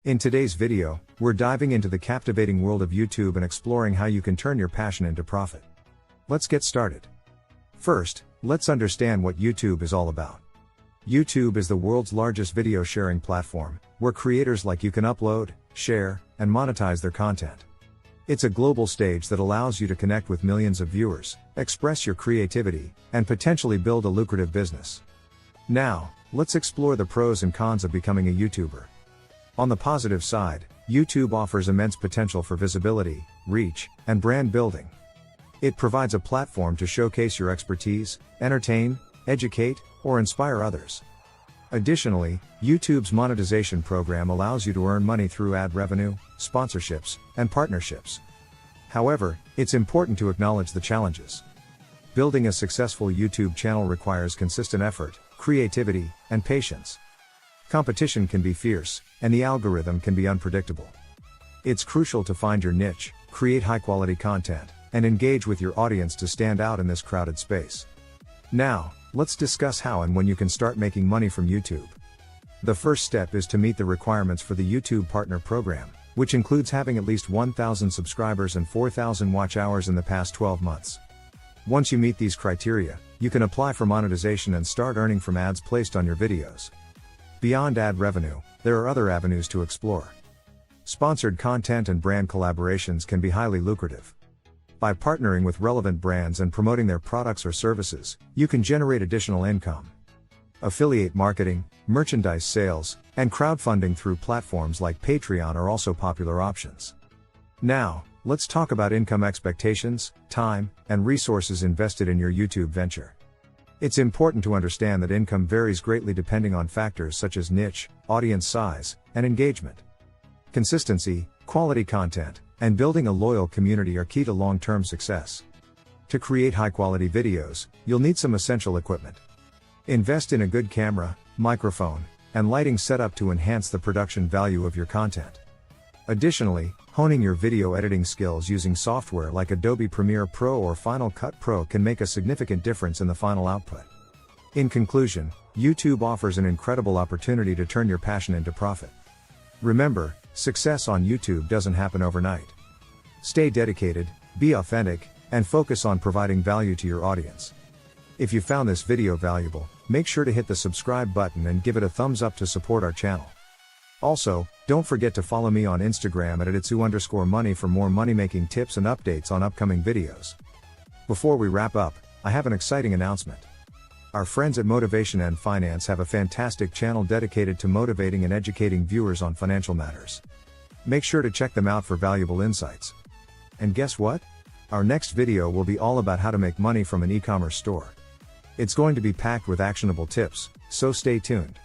In today's video, we're diving into the captivating world of YouTube and exploring how you can turn your passion into profit. Let's get started. First, let's understand what YouTube is all about. YouTube is the world's largest video sharing platform, where creators like you can upload, share, and monetize their content. It's a global stage that allows you to connect with millions of viewers, express your creativity, and potentially build a lucrative business. Now, let's explore the pros and cons of becoming a YouTuber. On the positive side, YouTube offers immense potential for visibility, reach, and brand building. It provides a platform to showcase your expertise, entertain, educate, or inspire others. Additionally, YouTube's monetization program allows you to earn money through ad revenue, sponsorships, and partnerships. However, it's important to acknowledge the challenges. Building a successful YouTube channel requires consistent effort, creativity, and patience. Competition can be fierce, and the algorithm can be unpredictable. It's crucial to find your niche, create high-quality content, and engage with your audience to stand out in this crowded space. Now, let's discuss how and when you can start making money from YouTube. The first step is to meet the requirements for the YouTube Partner Program, which includes having at least 1,000 subscribers and 4,000 watch hours in the past 12 months. Once you meet these criteria, you can apply for monetization and start earning from ads placed on your videos. Beyond ad revenue, there are other avenues to explore. Sponsored content and brand collaborations can be highly lucrative. By partnering with relevant brands and promoting their products or services, you can generate additional income. Affiliate marketing, merchandise sales, and crowdfunding through platforms like Patreon are also popular options. Now, let's talk about income expectations, time, and resources invested in your YouTube venture. It's important to understand that income varies greatly depending on factors such as niche, audience size, and engagement. Consistency, quality content, and building a loyal community are key to long-term success. To create high-quality videos, you'll need some essential equipment. Invest in a good camera, microphone, and lighting setup to enhance the production value of your content. Additionally, honing your video editing skills using software like Adobe Premiere Pro or Final Cut Pro can make a significant difference in the final output. In conclusion, YouTube offers an incredible opportunity to turn your passion into profit. Remember, success on YouTube doesn't happen overnight. Stay dedicated, be authentic, and focus on providing value to your audience. If you found this video valuable, make sure to hit the subscribe button and give it a thumbs up to support our channel. Also, don't forget to follow me on Instagram at @itsu_money for more money-making tips and updates on upcoming videos. Before we wrap up, I have an exciting announcement. Our friends at Motivation and Finance have a fantastic channel dedicated to motivating and educating viewers on financial matters. Make sure to check them out for valuable insights. And guess what? Our next video will be all about how to make money from an e-commerce store. It's going to be packed with actionable tips, so stay tuned.